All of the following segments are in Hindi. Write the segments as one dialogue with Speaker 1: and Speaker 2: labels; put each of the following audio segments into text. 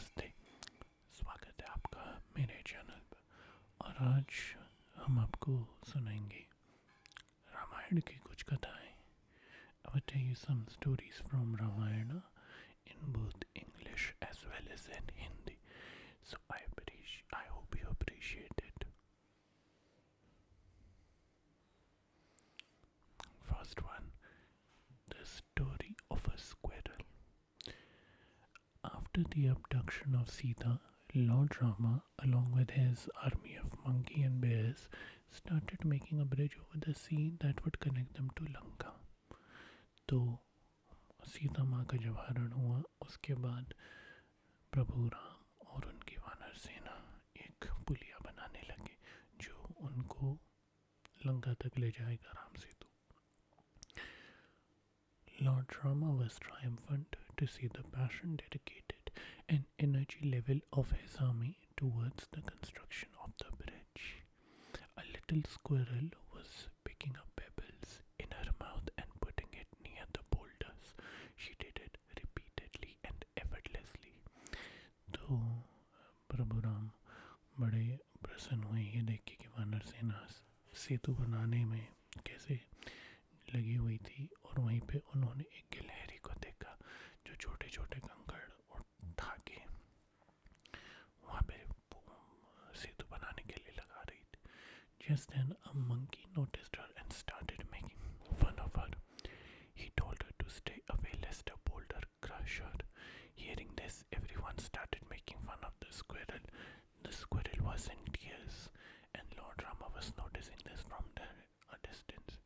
Speaker 1: नमस्ते। स्वागत है आपका मेरे चैनल पर। और आज हम आपको सुनाएंगे रामायण की कुछ कथाएं। I will tell you some stories from Ramayana in both English as well as in Hindi. So I hope you appreciate it. First one, the story of a squirrel. After the abduction of Sita, Lord Rama, along with his army of monkey and bears, started making a bridge over the sea that would connect them to Lanka. तो सीता माँ का जब हरण हुआ उसके बाद प्रभु राम और उनकी वानर सेना एक पुलिया बनाने लगे जो उनको लंका तक ले जाएगा Ram Setu. Lord Rama was triumphant to see the passion, dedicated, and energy level of his army towards the construction of the bridge. A little squirrel was picking up pebbles in her mouth and putting it near the boulders. She did it repeatedly and effortlessly. तो प्रभु राम बड़े प्रसन्न हुए ये देख के कि वानर सेना सेतु बनाने में कैसे लगी हुई थी और वहीं पे उन्होंने एक गिलहरी को देखा जो छोटे छोटे कंकड़ उठा के वहाँ पे सेतु बनाने के लिए लगा रही थी. Just then a monkey noticed her and started making fun of her. He told her to stay away lest a boulder crush her. Hearing this, everyone started making fun of the squirrel. The squirrel was in tears and Lord Rama was noticing this from a distance.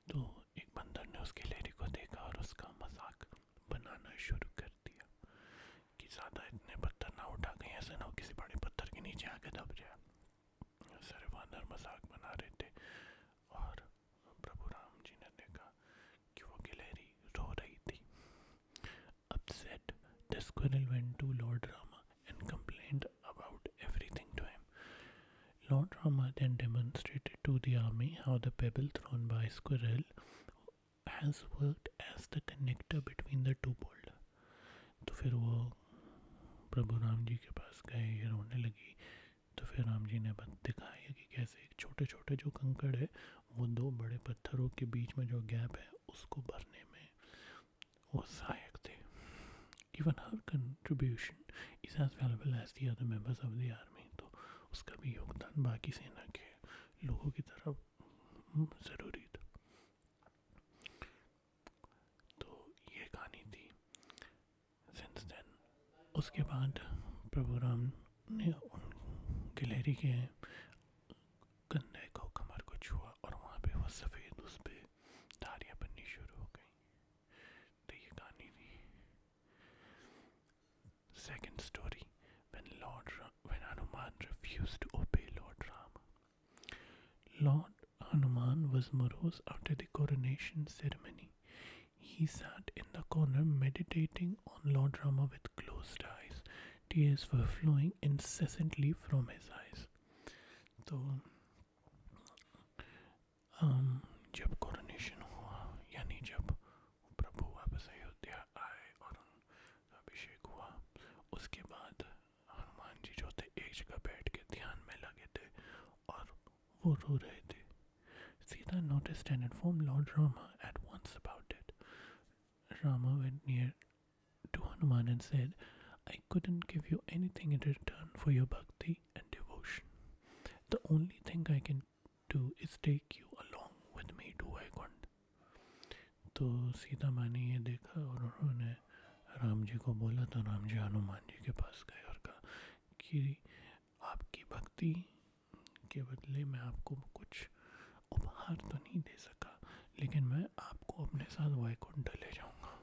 Speaker 1: तो एक बंदर ने उस गिलहरी को देखा और उसका मजाक बनाना शुरू कर दिया कि ज़्यादा इतने पत्थर ना उठा, कहीं ऐसा ना हो किसी बड़े पत्थर के नीचे आके दब जाए. सारे वानर मजाक बना रहे थे और प्रभु राम जी ने देखा कि वो गिलहरी रो रही थी. Upset, the squirrel went to Lord Rama and complained about everything to him. Lord Rama then demonstrated to the army how the pebble thrown by squirrel has worked as the connector between the two boulders. तो फिर वो प्रभु राम जी के पास गए, रोने लगी. तो फिर राम जी ने दिखाया कि कैसे एक छोटे छोटे जो कंकड़ है वो दो बड़े पत्थरों के बीच में जो गैप है उसको भरने में वो सहायक थे. Even her contribution is as valuable as the other members of the army. तो उसका भी योगदान बाकी सेना के लोगों की तरफ ज़रूरी था. तो ये कहानी थी. Since then, उसके बाद प्रभु राम ने उन गिलहरी के कंधे को, कमर को छुआ और वहाँ पे वो सफ़ेद उस पे धारियाँ बननी शुरू हो गई. तो ये कहानी थी. Second story, when Hanuman refused to obey Lord Rama. Lord Hanuman was morose after the coronation ceremony. He sat in the corner meditating on Lord Rama with closed eyes. Tears were flowing incessantly from his eyes. तो जब कोरोनेशन हुआ यानी जब प्रभु वापस अयोध्या आए और उनका अभिषेक हुआ उसके बाद हनुमान जी जो थे एक जगह बैठ के ध्यान में लगे थे और वो रो रहे थे. Sita noticed and informed Lord Rama at once about it. Rama went near to Hanuman and said, I couldn't give you anything in return for your bhakti and devotion. The only thing I can do is take you along with me to Vaikuntha. तो सीता माँ ने ये देखा और उन्होंने राम जी को बोला. तो राम जी हनुमान जी के पास गए और कहा कि आपकी भक्ति के बदले मैं आपको कुछ उपहार तो नहीं दे सका लेकिन मैं आपको अपने साथ वैकुंठ ले जाऊंगा.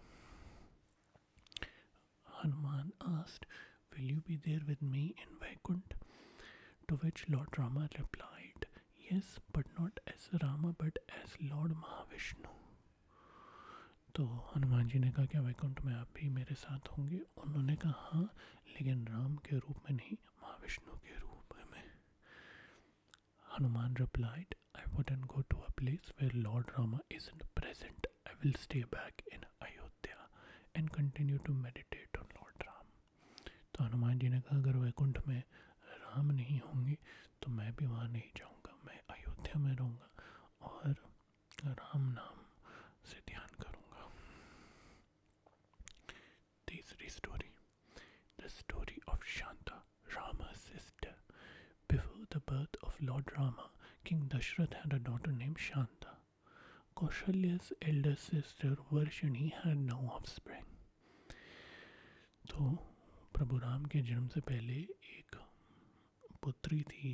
Speaker 1: Hanuman asked, will you be there with me in Vaikuntha? To which Lord Rama replied, yes, but not as Rama but as Lord Mahavishnu. तो हनुमान जी ने कहा क्या वैकुंठ में आप भी मेरे साथ होंगे? उन्होंने कहा हाँ, लेकिन राम के रूप में नहीं, महाविष्णु के रूप में. Hanuman replied, I wouldn't go to a place where Lord Rama isn't present. I will stay back in Ayodhya and continue to meditate on Lord Ram. तो हनुमान जी ने कहा अगर वैकुंठ में राम नहीं होंगे तो मैं भी वहाँ नहीं जाऊँगा, मैं अयोध्या में रहूँगा और राम नाम से ध्यान करूँगा। तीसरी story, the story of Shanta, Rama's sister. Before the birth of Lord Rama, King Dashrath had a daughter named Shanta. Kaushalya's elder sister Varshini had no offspring. तो प्रभु राम के जन्म से पहले एक पुत्री थी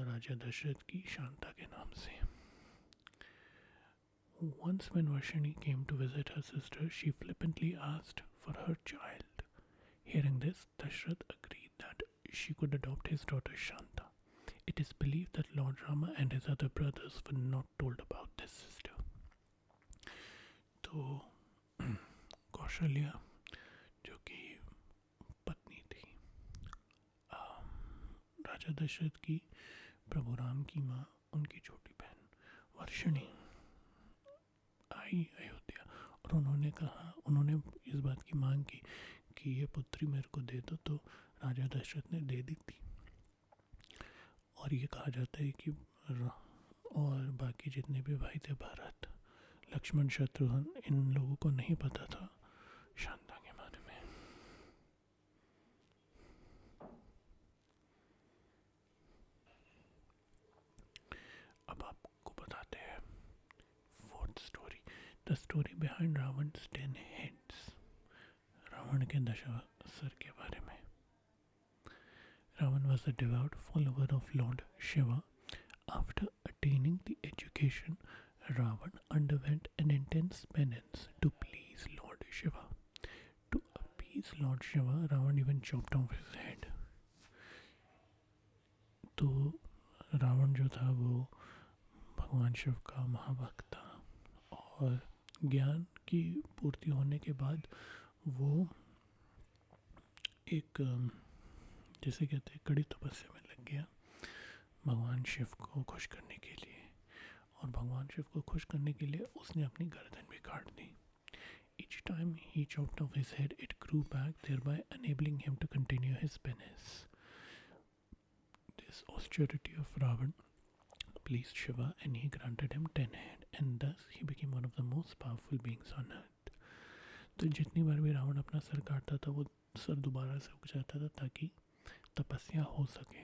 Speaker 1: राजा दशरथ की, शांता के नाम से. Once when Varshini came to visit her sister, she flippantly asked for her child. Hearing this, Dashrath agreed that she could adopt his daughter Shanta. It is believed that Lord Rama and his other brothers were not told about this sister. तो कौशल्या जो कि पत्नी थी राजा दशरथ की, प्रभु राम की माँ, उनकी छोटी बहन वर्षिणी आई अयोध्या और उन्होंने इस बात की मांग की कि ये पुत्री मेरे को दे दो. तो राजा दशरथ ने दे दी थी. और ये कहा जाता है कि और बाकी जितने भी भाई थे, भरत, लक्ष्मण, शत्रुघ्न, इन लोगों को नहीं पता था शांता के बारे में. अब आपको बताते हैं fourth story, the story behind रावण's 10 heads. रावण के 10 सर के बारे में. Ravan was a devout follower of Lord Shiva. After attaining the education, Ravan underwent an intense penance to please Lord Shiva. To appease Lord Shiva, Ravan even chopped off his head. तो रावण जो था वो भगवान शिव का महाभक्त था और ज्ञान की पूर्ति होने के बाद वो एक जैसे कहते हैं कड़ी तपस्या में लग गया भगवान शिव को खुश करने के लिए. और भगवान शिव को खुश करने के लिए उसने अपनी गर्दन भी काट दी. Each time he chopped off his head, it grew back, thereby enabling him to continue his penance. This austerity of Ravan pleased Shiva and he granted him 10 heads, and thus he became one of the most powerful beings on earth. तो जितनी बार भी रावण अपना सर काटता था वो सर दोबारा से उग जाता था ताकि तपस्या हो सके.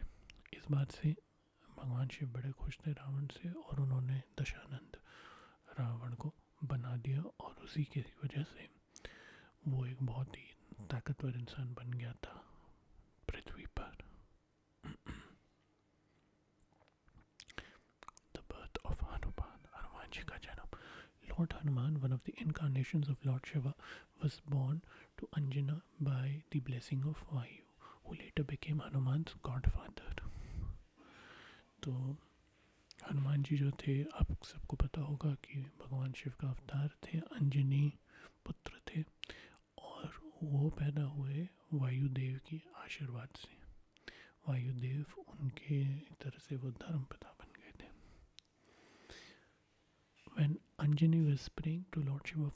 Speaker 1: इस बात से भगवान शिव बड़े खुश थे रावण से और उन्होंने दशानंद रावण को बना दिया और उसी की वजह से वो एक बहुत ही ताकतवर इंसान बन गया था पृथ्वी पर. The birth of Hanuman, Hanuman ji का जन्म. Lord Hanuman, one of the incarnations of Lord Shiva, was born to Anjana by the blessing of Vayu, who later became Hanuman's godfather. तो हनुमान जी जो थे, आप सबको पता होगा कि भगवान शिव का अवतार थे, अंजनी पुत्र थे और वो पैदा हुए वायुदेव के आशीर्वाद से. वायुदेव उनके एक तरह से वो धर्मपिता बन गए थे. When Anjani was praying to Lord Shiva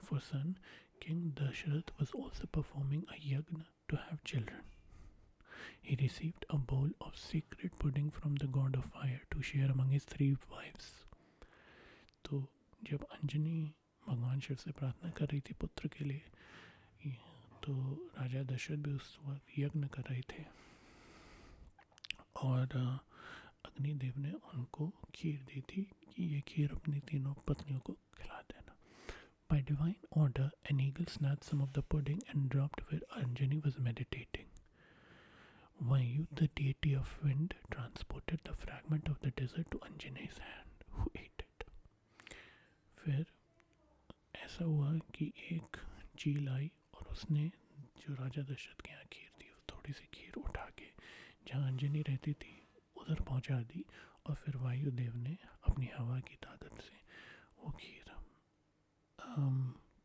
Speaker 1: for son, King Dashrath was also performing a yagna to have children. He received a bowl of sacred pudding from the god of fire to share among his 3 wives. तो जब अंजनी भगवान शिव से प्रार्थना कर रही थी पुत्र के लिए, तो राजा दशरथ भी उस वक्त यज्ञ कर रहे थे और अग्निदेव ने उनको खीर दी थी कि ये खीर अपनी तीनों पत्नियों को खिला देना. By divine order, an eagle snatched some of the pudding and dropped where Anjani was meditating. Vayu, the deity of wind, transported the fragment of the dessert to Anjani's hand, who ate it. फिर ऐसा हुआ कि एक चील आई और उसने जो राजा दशरथ के यहाँ खीर थी वो थोड़ी सी खीर उठा के जहाँ अंजनी रहती थी उधर पहुँचा दी और फिर वायुदेव ने अपनी हवा की ताकत से वो खीर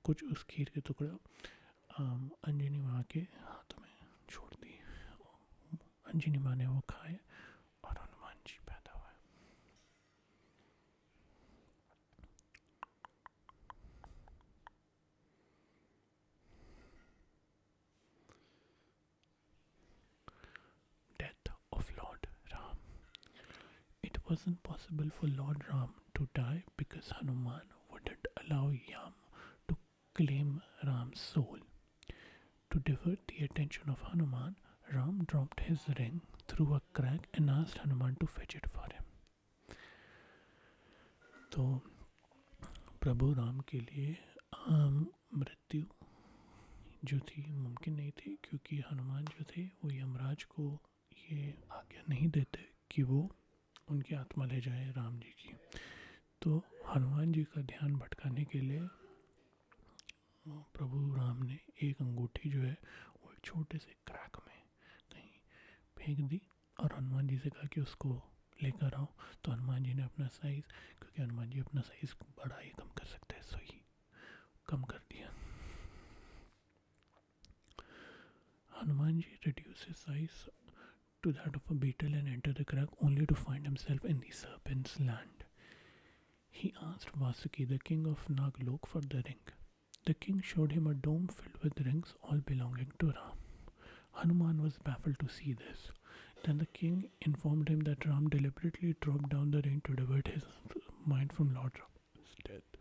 Speaker 1: कुछ उस खीर के टुकड़ा अंजनी माँ के हाथों में छोड़ दी. अंजनी माँ ने वो खाए और हनुमान जी पैदा हुए. wasn't possible for Lord Ram to die because Hanuman wouldn't allow Yam to claim Ram's soul. To divert the attention of Hanuman, Ram dropped his ring through a crack and asked Hanuman to fetch it for him. तो प्रभु राम के लिए मृत्यु जो थी मुमकिन नहीं थी, क्योंकि हनुमान जो थे वो यमराज को ये आज्ञा नहीं देते कि वो उनकी आत्मा ले जाए राम जी की। तो हनुमान जी का ध्यान भटकाने के लिए प्रभु राम ने एक अंगूठी जो है वो एक छोटे से क्रैक में कहीं फेंक दी और हनुमान जी से कहा कि उसको लेकर आओ। तो हनुमान जी ने अपना साइज़, क्योंकि हनुमान जी अपना साइज़ बड़ा ही कम कर सकते हैं, सो ही कम कर दिया। Hanuman ji reduced his size to that of a beetle and entered the crack only to find himself in the serpent's land. He asked Vasuki, the king of Naglok, for the ring. The king showed him a dome filled with rings, all belonging to Ram. Hanuman was baffled to see this. Then the king informed him that Ram deliberately dropped down the ring to divert his mind from Lord Ram's death.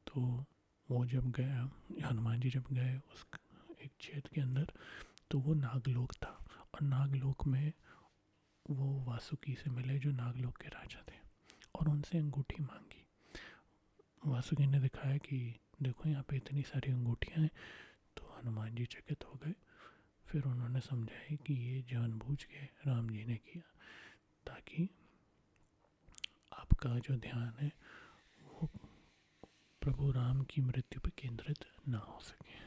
Speaker 1: तो वो जब गया, हनुमान जी जब गए उस एक छेद के अंदर, तो वो नागलोक था और नागलोक में वो वासुकी से मिले जो नागलोक के राजा थे और उनसे अंगूठी मांगी। वासुकी ने दिखाया कि देखो यहाँ पे इतनी सारी अंगूठियाँ हैं। तो हनुमान जी चकित हो गए। फिर उन्होंने समझाया कि ये जानबूझ के राम जी ने किया ताकि आपका जो ध्यान है वो प्रभु राम की मृत्यु पर केंद्रित ना हो सके।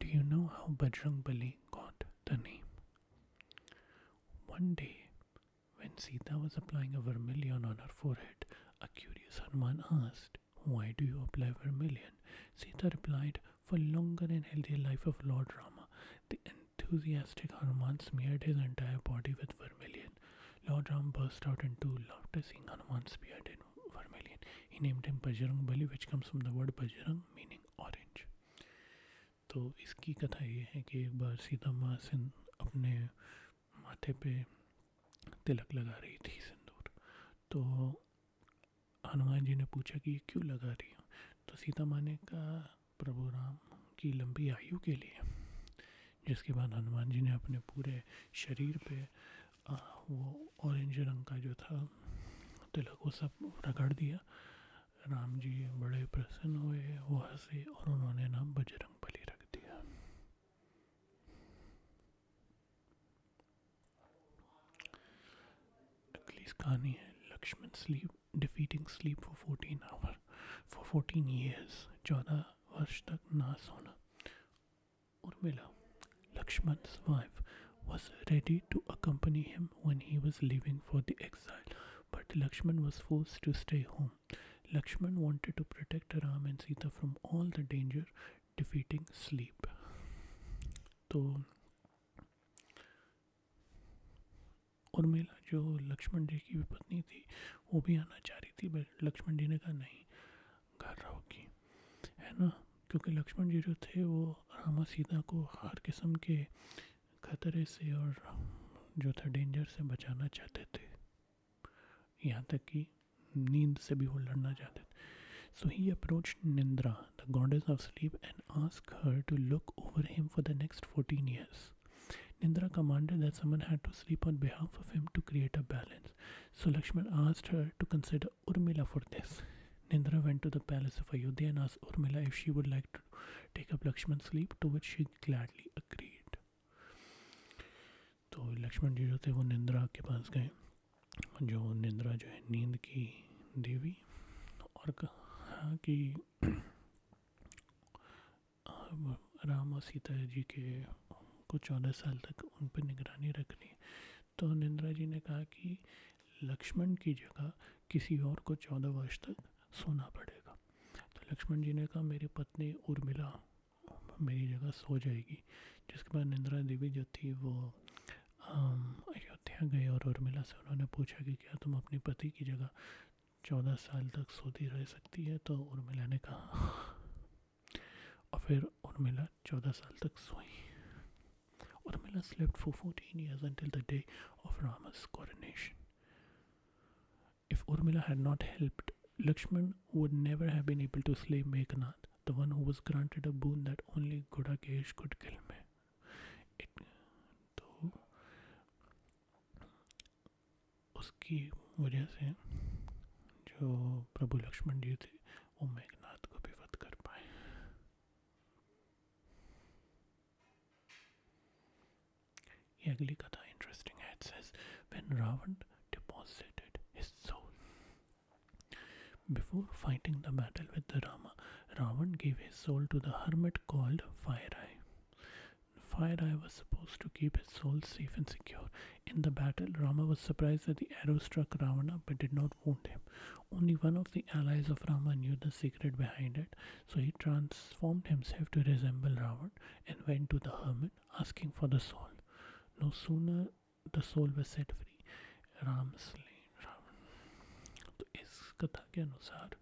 Speaker 1: Do you know how Bajrang Bali got the name? One day, when Sita was applying a vermilion on her forehead, a curious Hanuman asked, "Why do you apply vermilion?" Sita replied, "For longer and healthier life of Lord Rama." The enthusiastic Hanuman smeared his entire body with vermilion. Lord Ram burst out into laughter seeing Hanuman smeared in vermilion. He named him Bajrang Bali, which comes from the word Bajrang, meaning orange. तो इसकी कथा ये है कि एक बार सीता माँ अपने माथे पे तिलक लगा रही थी, सिंदूर। तो हनुमान जी ने पूछा कि ये क्यों लगा रही हो? तो सीता माँ ने कहा प्रभु राम की लंबी आयु के लिए। जिसके बाद हनुमान जी ने अपने पूरे शरीर पे वो ऑरेंज रंग का जो था तिलक वो सब रगड़ दिया। राम जी बड़े प्रसन्न हुए, वो हंसे और उन्होंने नाम बजरंग बली रख दिया। अगली कहानी है Lakshman sleep defeating sleep for 14 years, 14 वर्ष तक ना सोना। Urmila, Lakshman's wife, was ready to accompany him when he was leaving for the exile, but Lakshman was forced to stay home. Lakshman wanted to protect Ram and Sita from all the danger, defeating sleep. तो उर्मिला जो लक्ष्मण जी की पत्नी थी वो भी आना चाह रही थी, बट लक्ष्मण जी ने कहा नहीं, घर रहोगी, है ना, क्योंकि लक्ष्मण जी जो थे वो राम और सीता को हर किस्म के खतरे से और जो था डेंजर से बचाना चाहते थे, यहाँ तक कि नींद से भी वो लड़ना चाहते थे। So he approached Nindra, the goddess of sleep, and asked her to look over him for the next 14 years. Nindra commanded that someone had to sleep on behalf of him to create a balance. So Lakshman asked her to consider Urmila for this. Nindra went to the palace of Ayodhya and asked Urmila if she would like to take up Lakshman's sleep, to which she gladly agreed. तो लक्ष्मण जी जो थे वो निंद्रा के पास गए, जो निंद्रा जो है नींद की देवी, और कहा कि राम और सीता जी के को 14 साल तक उन पर निगरानी रखनी। तो निंद्रा जी ने कहा कि लक्ष्मण की जगह किसी और को 14 वर्ष तक सोना पड़ेगा। तो लक्ष्मण जी ने कहा मेरी पत्नी उर्मिला मेरी जगह सो जाएगी। जिसके बाद निंद्रा देवी जो थी वो अयोध्या गए और उर्मिला से उन्होंने पूछा कि क्या तुम अपने पति की जगह 14 साल तक सोती रह सकती है, तो उर्मिला ने कहा। और फिर उर्मिला 14 साल तक सोई. Urmila slept for 14 years until the day of Rama's coronation. If Urmila had not helped, Lakshman would never have been able to slay Meghnad, the one who was granted a boon that only Gudakesh could kill me. तो उसकी वजह से जो प्रभु लक्ष्मण जी थे वो मेघनाद को भी वध कर पाए. ये अगली कथा इंटरेस्टिंग है. It says, when Ravan deposited his soul. Before fighting the battle with the Rama, Ravan gave his soul to the hermit called Fire Eye. Fire Eye was supposed to keep his soul safe and secure. In the battle, Rama was surprised that the arrow struck Ravana but did not wound him. Only one of the allies of Rama knew the secret behind it, so he transformed himself to resemble Ravan and went to the hermit asking for the soul. No sooner the soul was set free, Ram slain Ravan. तो इस कथा के अनुसार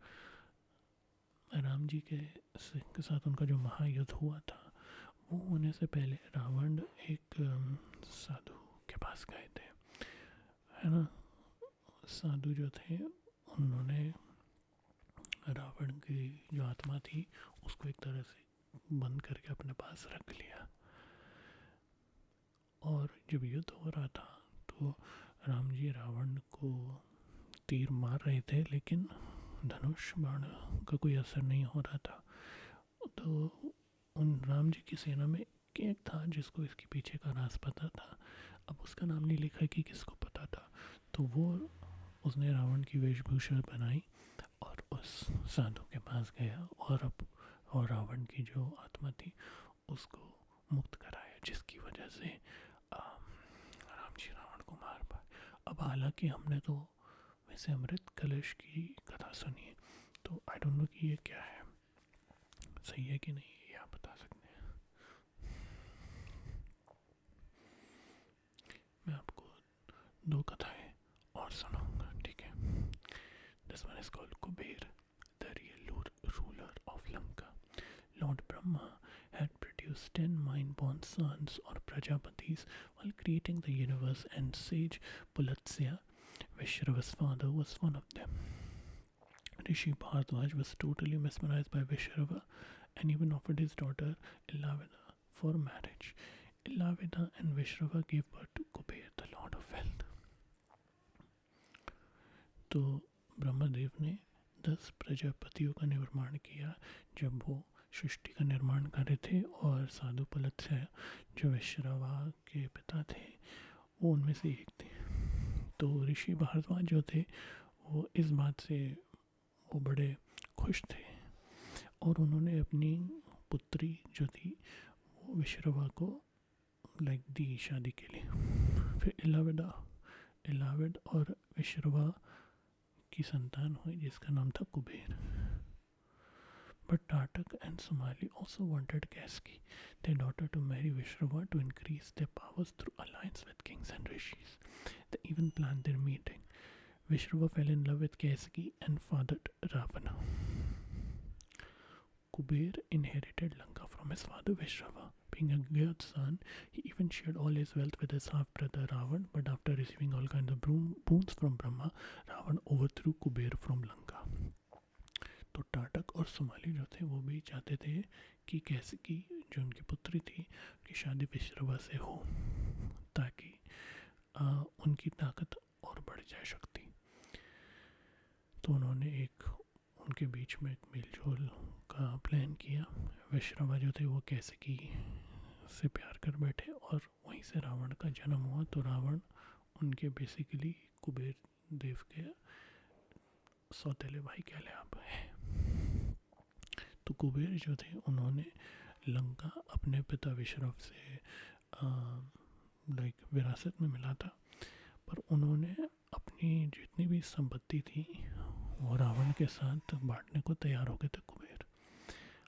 Speaker 1: राम जी के साथ उनका जो महायुद्ध हुआ था, वो होने से पहले रावण एक साधु के पास गए थे, है ना. साधु जो थे उन्होंने रावण की जो आत्मा थी उसको एक तरह से बंद करके अपने पास रख लिया. और जब युद्ध हो रहा था तो राम जी रावण को तीर मार रहे थे, लेकिन धनुष बाण का कोई असर नहीं हो रहा था. तो उन राम जी की सेना में एक था जिसको इसके पीछे का राज पता था. अब उसका नाम नहीं लिखा कि किसको पता था. तो वो उसने रावण की वेशभूषा बनाई और उस साधु के पास गया और रावण की जो आत्मा थी उसको मुक्त कराया, जिसकी वजह से राम जी रावण को मार पाए. अब हालांकि हमने तो वैसे अमृत कलश की कथा सुनी है, तो आई डोंट नो कि ये क्या है, सही है कि नहीं, ये आप बता सकते हैं. मैं आपको 2 कथाएं और सुनाऊंगा, ठीक है. This one is called Kuber, the real ruler of Lanka. Lord Brahma had produced 10 mind-born sons or Prajapatis while creating the universe, and sage Pulatsya, Vishrava's father, was one of them. Rishi Bhardwaj was totally mesmerized by Vishrava and even offered his daughter Ilavida for marriage. Ilavida and Vishrava gave birth to Kuber, the Lord of Wealth. तो ब्रह्मदेव ने 10 प्रजापतियों का निर्माण किया जब वो सृष्टि का निर्माण कर रहे थे, और साधु पलत्स्य जो विश्रवा के पिता थे वो उनमें से एक थे. तो ऋषि भारद्वाज जो थे वो इस बात से वो बड़े खुश थे और उन्होंने अपनी पुत्री जो थी वो विश्रवा को दी शादी के लिए. फिर इलाविड और विश्रवा की संतान हुई जिसका नाम था Kuber. But Tatak and Somali also wanted Kaski, their daughter, to marry Vishrava to increase their powers through alliance with kings and rishis. They even planned their meeting. Vishrava fell in love with Kaski and fathered Ravana. Kuber inherited Lanka from his father Vishrava. Being a good son, he even shared all his wealth with his half-brother Ravan, but after receiving all kinds of boons from Brahma, Ravan overthrew Kuber from Lanka. तो टाटक और सोमाली जो थे वो भी चाहते थे कि कैसिकी जो उनकी पुत्री थी कि शादी विश्रवा से हो, ताकि उनकी ताकत और बढ़ जाए, शक्ति. तो उन्होंने उनके बीच में एक मेलजोल का प्लान किया. विश्रवा जो थे वो कैसिकी से प्यार कर बैठे और वहीं से रावण का जन्म हुआ. तो रावण उनके बेसिकली कुबेर देव के सौतेले भाई कहले आप हैं. तो कुबेर जो थे उन्होंने लंका अपने पिता विश्रव से विरासत में मिला था, पर उन्होंने अपनी जितनी भी संपत्ति थी वो रावण के साथ बांटने को तैयार हो गए थे कुबेर.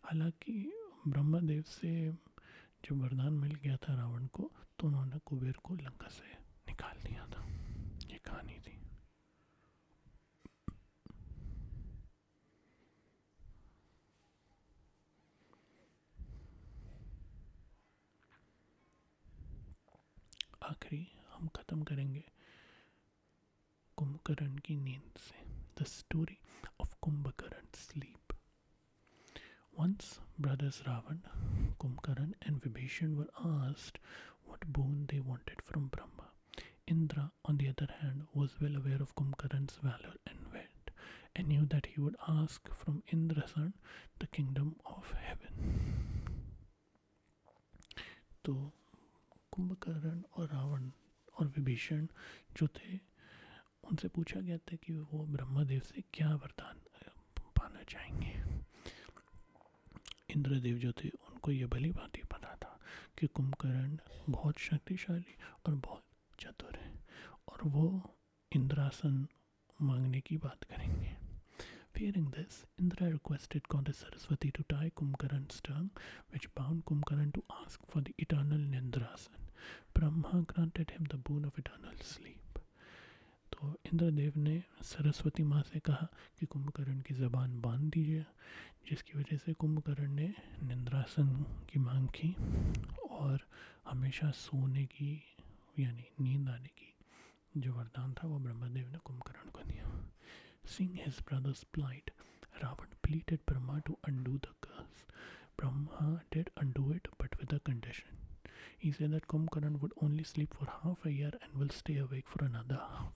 Speaker 1: हालांकि ब्रह्मदेव से जब वरदान मिल गया था रावण को, तो उन्होंने कुबेर को लंका से निकाल दिया था. ये कहानी थी. आखिरी हम ख़त्म करेंगे कुंभकर्ण की नींद से. The story of Kumbhakarna sleep. Once brothers Ravan, Kumbhakarna and Vibhishan were asked what boon they wanted from Brahma. Indra, on the other hand, was well aware of Kumbhakarna's valor and wit, and knew that he would ask from Indrasan the kingdom of heaven. तो कुंभकर्ण और रावण और विभीषण जो थे उनसे पूछा गया था कि वो ब्रह्मदेव से क्या वरदान पाना चाहेंगे. इंद्रदेव जो थे उनको ये भली बात ही पता था कि कुंभकर्ण बहुत शक्तिशाली और बहुत चतुर है और वो इंद्रासन मांगने की बात करेंगे. Fearing this, Indra requested Goddess Saraswati to tie Kumbhakarna's tongue, which bound Kumbhakarna to ask for the eternal Nindrasan. Brahma granted him the boon of eternal sleep. तो इंद्रदेव ने सरस्वती माँ से कहा कि कुंभकर्ण की ज़बान बांध दीजिए, जिसकी वजह से कुंभकर्ण ने निंद्रासन की मांग की और हमेशा सोने की यानी नींद आने की जो वरदान था वो ब्रह्मदेव ने कुंभकर्ण को दिया. Seeing his brother's plight, Ravan pleaded Brahma to undo the curse. Brahma did undo it, but with a condition. He said that Kumbhakarna would only sleep for half a year and will stay awake for another half.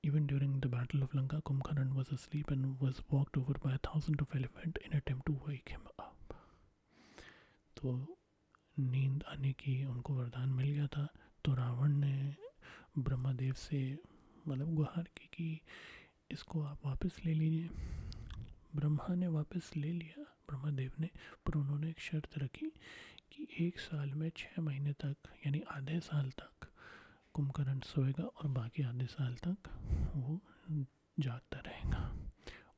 Speaker 1: Even during the Battle of Lanka, Kumbhakarna was asleep and was walked over by 1,000 of elephants in attempt to wake him up. तो नींद आने की उनको वरदान मिल गया था, तो रावण ने ब्रह्मदेव से मतलब गुहार की कि इसको आप वापस ले लीजिए. ब्रह्मा ने वापस ले लिया ब्रह्मदेव ने, पर उन्होंने एक शर्त रखी कि 1 साल में 6 महीने तक यानी आधे साल तक कुंभकर्ण सोएगा और बाकी आधे साल तक वो जागता रहेगा.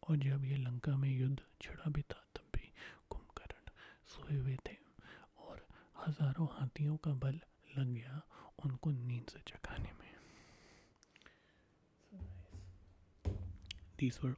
Speaker 1: और जब ये लंका में युद्ध छिड़ा भी था तब भी कुंभकर्ण सोए हुए थे और हज़ारों हाथियों का बल लग गया उनको नींद से जगाने में. These were